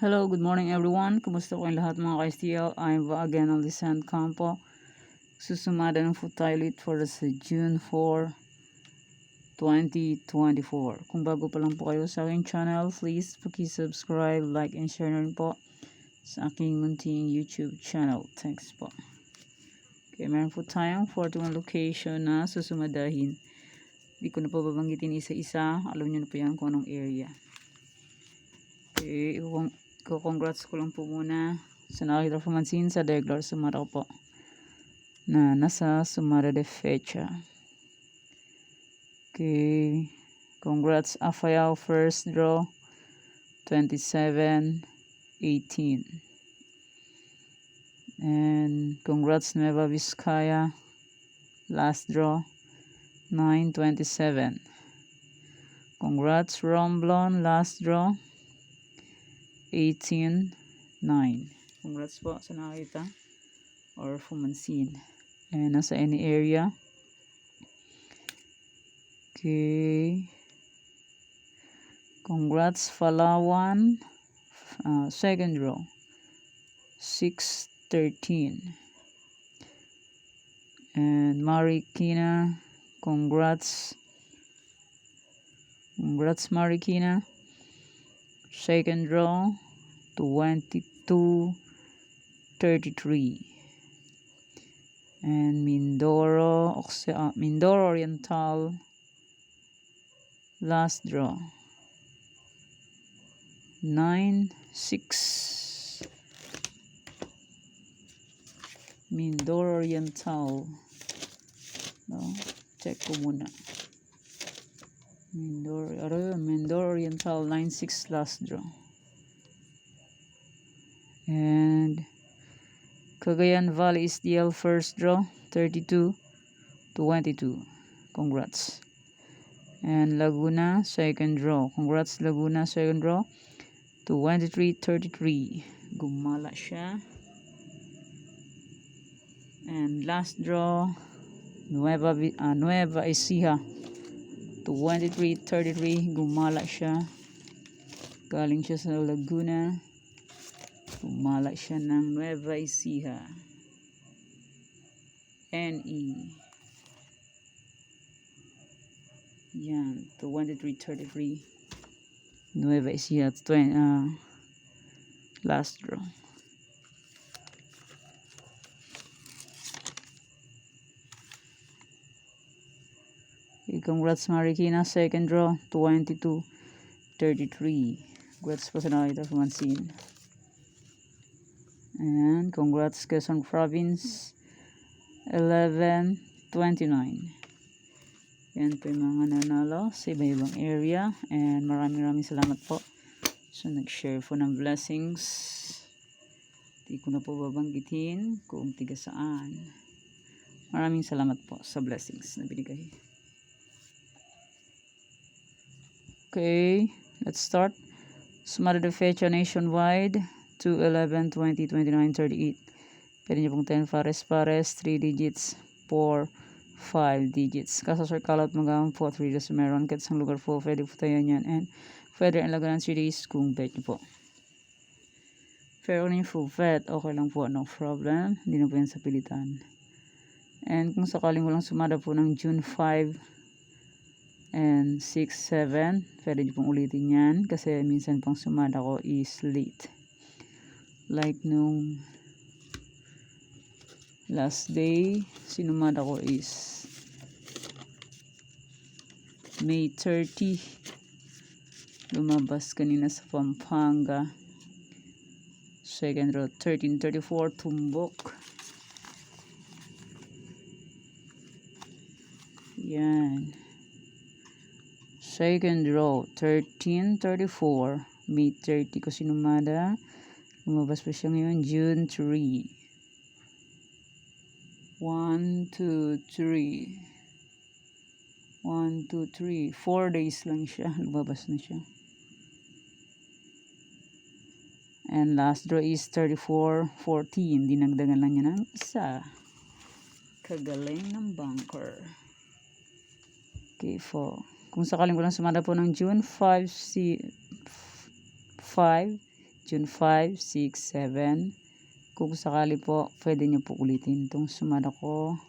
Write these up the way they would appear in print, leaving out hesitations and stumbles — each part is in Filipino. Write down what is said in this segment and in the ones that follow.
Hello, good morning everyone. Kumusta po kayong lahat mga ka-STL? I'm again on Lisan Campo. Susumada ng food tayo ulit for sa June 4, 2024. Kung bago pa lang po kayo sa aking channel, please paki-subscribe, like, and share na rin po sa aking munting YouTube channel. Thanks po. Okay, meron po tayong 41 location na susumadahin. Hindi ko na po babanggitin isa-isa. Alam niyo na po yan kung anong area. Okay, congrats ko lang po muna sa nakakita pamansin sa Deglar Sumara po na nasa Sumara de Fecha. Okay, congrats Afayao first draw 27-18, and congrats Nueva Vizcaya last draw 9-27. Congrats Romblon last draw 18-9. Congrats po sa nakita or fumansin. And nasa any area. Okay. Congrats Palawan. Second row. 6-13. And Marikina. Congrats. Congrats Marikina. Second row. 22-33. And Mindoro Oriental last draw 9-6. Mindoro Oriental, no? Check ko muna. Mindoro Oriental 9-6 last draw. And Cagayan Valley SDL first draw 32-22. Congrats. And Laguna second draw. Congrats Laguna second draw 23-33. Gumala siya. And last draw Nueva Ecija 23-33. Gumala siya. Galing siya sa Laguna. Gumala siya ng Nueva Ecija. NE. Yan. 23-33. Nueva Ecija. Last draw. Okay, congrats Marikina. Second draw. 22-33. Congrats po sa nakita Fumansin. And congrats Quezon Province 11-29. Yan po yung mga nanalo sa iba-ibang area. And maraming salamat po sa nag-share po ng blessings. Di ko na po babanggitin kung tiga saan. Maraming salamat po sa blessings na binigay. Okay, let's start. Sumara de Fecha nationwide 2-11-20-29-38. Pwede nyo pong 10 pares, 3 digits, 4, 5 digits. Kaso circle out magagamit po 3 days meron. Kahit isang lugar po, pwede po tayo yan. And pwede ang laga ng 3 days kung bet nyo po. Pero kung yung full bet, okay lang po, no problem. Hindi na po yan sa pilitan. And kung sakaling walang sumada po ng June 5 and 6-7, pwede nyo pong ulitin yan. Kasi minsan pong sumada ko is late. Like nung last day, sinumada ko is May 30. Lumabas kanina sa Pampanga. Second row 13-34 tumbok. Yan. Second row 13-34. May 30 ko sinumada. Lumabas pa siya ngayon, June 3. 1, 2, 3. 1, 2, 3. 4 days lang siya. Lumabas na siya. And last draw is 34-14. Dinagdagan lang niya ng isa. Kagaling ng bunker. Okay, 4. Kung sakaling walang sumada po ng June 5, June 5, 6, 7. Kung sakali po, pwede nyo po ulitin itong sumada ko.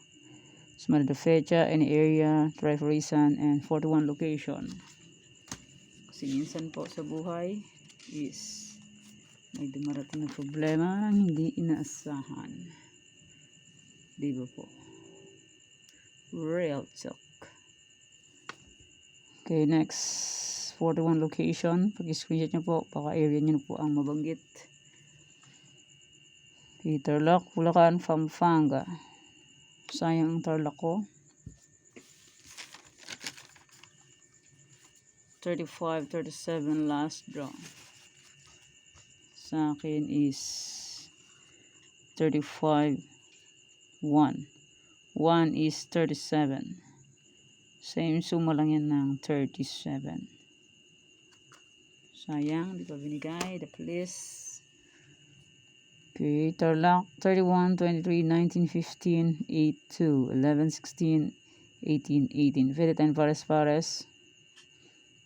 Sumada the fecha, any area, try for reason, and 41 location. Kasi minsan po sa buhay is may dumarating na problema na hindi inaasahan. Diba po? Real talk. Okay, next 41 location. Pag-screenshot nyo po, baka area nyo po ang mabanggit. Okay, Tarlac, Bulacan, Pampanga. Sayang ang Tarlac ko. 35, 37 last draw. Sa akin is 35, 1. 1 is 37. Same suma lang yan ng 37. Sayang, di pa binigay. The police. Okay, Tarlac, 31, 23, 19, 15, 8, 2, 11, 16, 18, 18. 59 pares-pares.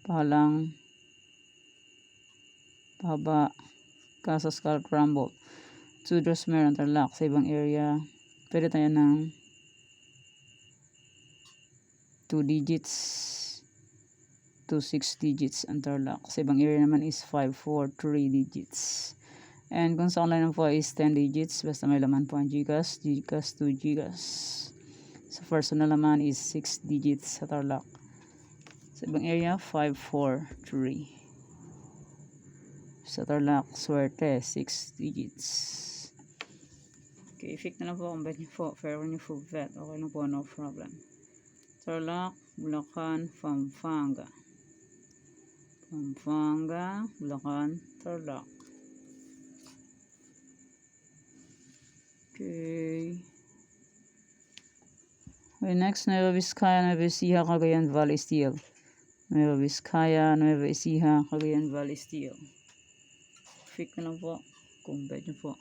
Pahalang. Pahaba. Casa Scarlet Rumble. 2 draws meron Tarlac sa ibang area. Pwede tayo ng 2 digits to 6 digits ang Tarlac. Sa ibang area naman is 5, 4, 3 digits. And kung sa online po is 10 digits. Basta may laman po ang GCash, 2 GCash. Sa personal naman is 6 digits sa Tarlac. Sa ibang area, 5, 4, 3. Sa Tarlac, swerte, 6 digits. Okay, fake na lang po kung bet nyo po. Fair nyo po bet. Okay lang po, no problem. Tarlac, Bulacan, Pampanga. Pampanga, Bulacan, Tarlac. Okay. Okay, next, Nueva Vizcaya, Nueva Ecija, Cagayan Valley Steel. Nueva Vizcaya, Nueva Ecija, Cagayan Valley Steel. Fake na lang po kung bet nyo po.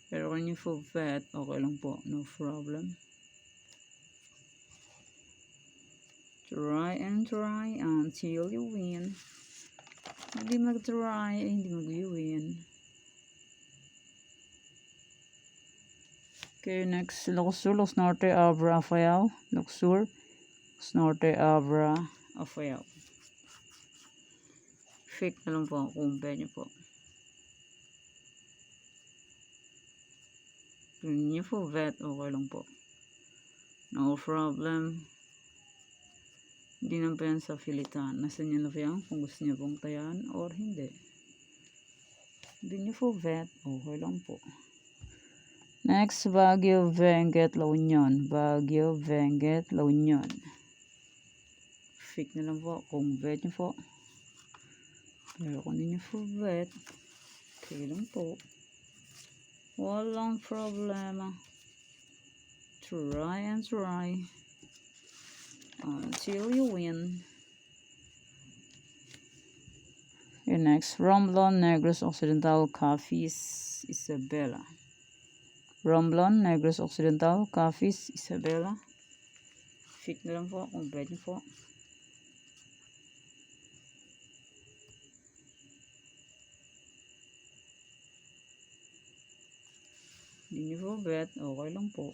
Pero kung nyo po bet, okay lang po, no problem. Try and try until you win. Hindi mag-try, hindi mag-win. Okay, next, Luxor, Los Norte, Abra, Afayao. Luxor, Los Norte, Abra, Afayao. Fake na lang po kung bet nyo po. Kung nyo po bet, okay lang po. No problem. Hindi na pa yan sa filitan. Nasa nyo na pa yan kung gusto nyo pong tayan or hindi. Hindi nyo po vet. Okay lang po. Next, Baguio, Benguet, La Union. Baguio, Benguet, La Union. Fake na lang po kung vet nyo po. Pero kung hindi nyo po vet, okay lang po. Walang problema. Try and try until you win. Okay, next, Romblon, Negros Occidental, Cafis, Isabela. Romblon, Negros Occidental, Cafis, Isabela. Fake na lang po kung bet nyo po. Hindi nyo po bet, okay lang po.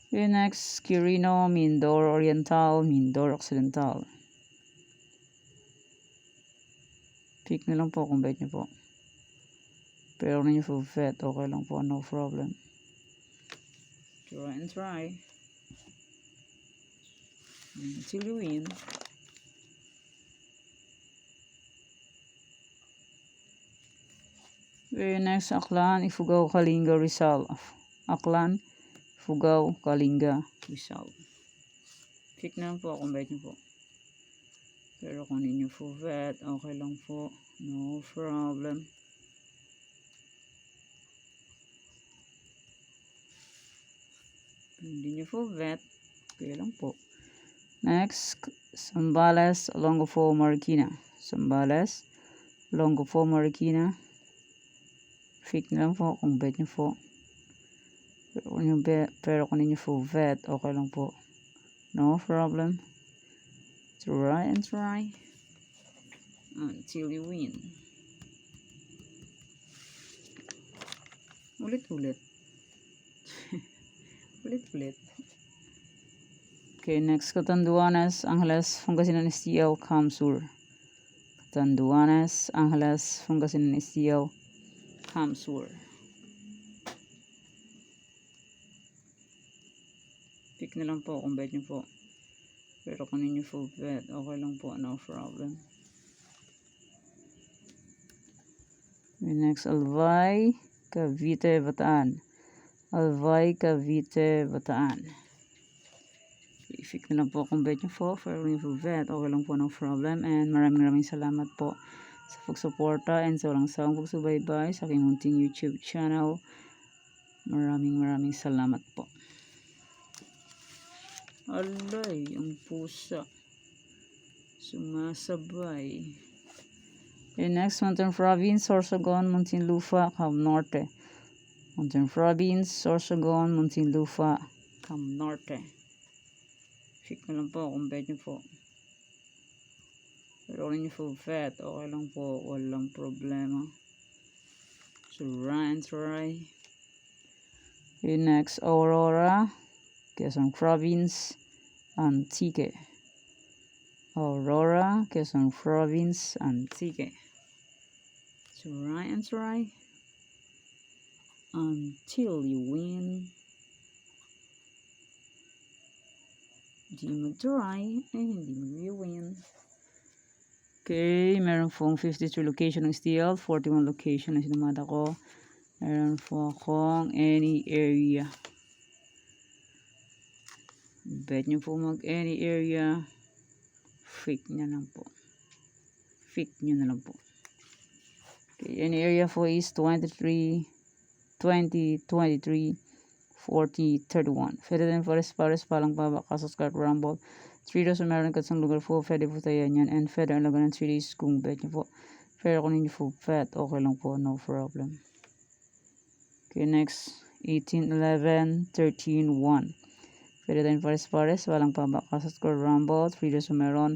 Okay, next, Quirino, Mindoro Oriental, Mindoro Occidental. Pick na lang po kung bet nyo po. Pero kung nyo po bet, okay lang po, no problem. Try and try. Until you win. Okay, next, Aklan, Ifugao, Kalinga, Rizal. Aklan, Ifugao, Kalinga, Rizal. Pick na lang po kung bet nyo po. Pero kung hindi nyo po bet, okay lang po. No problem. Kung hindi nyo po bet, okay lang po. Next, Zambales, Olongapo, Marikina. Zambales, Olongapo, Marikina. Fake na lang po kung bet nyo po. Pero kung nyo po bet, okay lang po. No problem. Try and try until you win. Ulit-ulit. Ulit-ulit. Okay, next, Catanduanes, Angeles, Pangasinan Estiel, Kamsur. Catanduanes, Angeles, Pangasinan Estiel, Kamsur. Pick na lang po kung bet nyo po. Pero kung ninyo full bet, okay lang po, no problem. Okay, next, Albay, Cavite, Bataan. Albay, Cavite, Bataan. I-pick na lang po kung bet nyo po. For kung full bet, okay lang po, no problem. And maraming salamat po sa pagsuporta and sa walang sawang pagsubaybay sa aking munting YouTube channel. Maraming salamat po. Alay, ang pusa sumasabay. Okay, next, Mountain Province, Sorsogon, Muntinlupa, Cam Norte. Mountain Province, Sorsogon, Muntinlupa, Cam Norte. Pick na lang po kung bet nyo po. Pero kung nyo full bet, okay lang po, walang problema. So try. Okay, next, Aurora, Quezon Province, Antique. Aurora, Quezon Province, Antique. So try until you win. Di mag-try, hindi mag-win. Okay, meron pong 53 location ng steel, 41 location na sinumada ko. Meron po akong any area. Bet nyo po mag any area. Freak nyo na lang po. Okay, any area po is 23, 20, 23, 40, 31. Pwede din Pares palang baba Casas Cart Rumble. 3 days meron katsang lugar po. Pwede po tayo yan. And pwede ang laga ng 3 days kung bet nyo po. Pero kung hindi po bet, okay lang po. No problem. Okay, next. 18, 11, 13, 1. Pwede din Pares palang baba Casas Cart Rumble. 3 days meron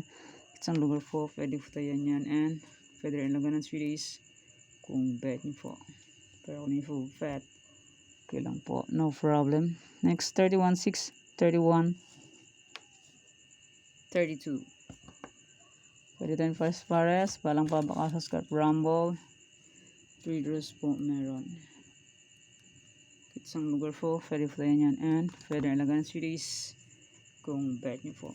katsang lugar po. Pwede po tayo yan. And pwede ang laga ng 3 days kung bet nyo po. Pero kung hindi po bet, okay lang po, no problem. Next, 31, 6, 31, 32. Pwede tayo Pares, palang pabaka sa Scott Rumble. 3 draws po meron. Isang lugar po, pwede po tayo yan. And pwede alagaan series kung bet nyo po.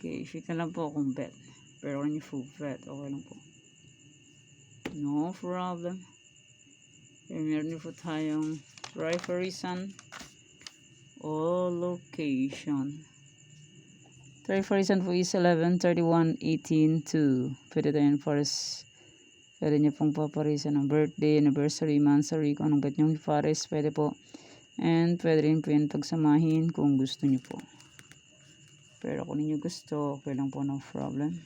Okay, fit na lang po kung bet. Pero kung nyo full bet, okay lang po. No problem. Okay, meron po tayong Trifarisan all location. Trifarisan po is 11, 31, 18, 2. Pwede tayo Pares. Pwede nyo pong paparisan ng birthday, anniversary, mansary, kung anong bet nyo Pares, pwede po. And pwede rin po yan pagsamahin kung gusto nyo po. Pero kung ninyo gusto, okay lang po, no problem.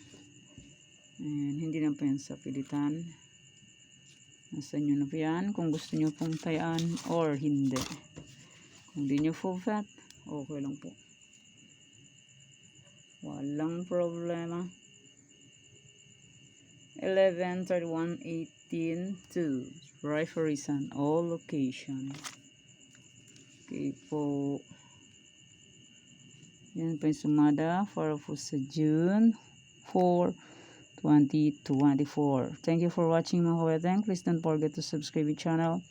And hindi lang po yan sa pilitan. Nasa nyo na po yan kung gusto nyo pong tayaan or hindi. Kung di nyo full bet, okay lang po. Walang problema. 11, 31, 18, 2. Trifarisan all location. Okay po. Yan po yung sumada para po sa June 4, 2024. Thank you for watching mga kaweteng. Please don't forget to subscribe the channel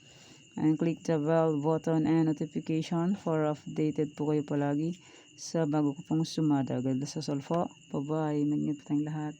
and click the bell button and notification for updated po kayo palagi sa bago ko pong sumada. God bless us all po. Bye-bye. Mag-ingat po tayong lahat.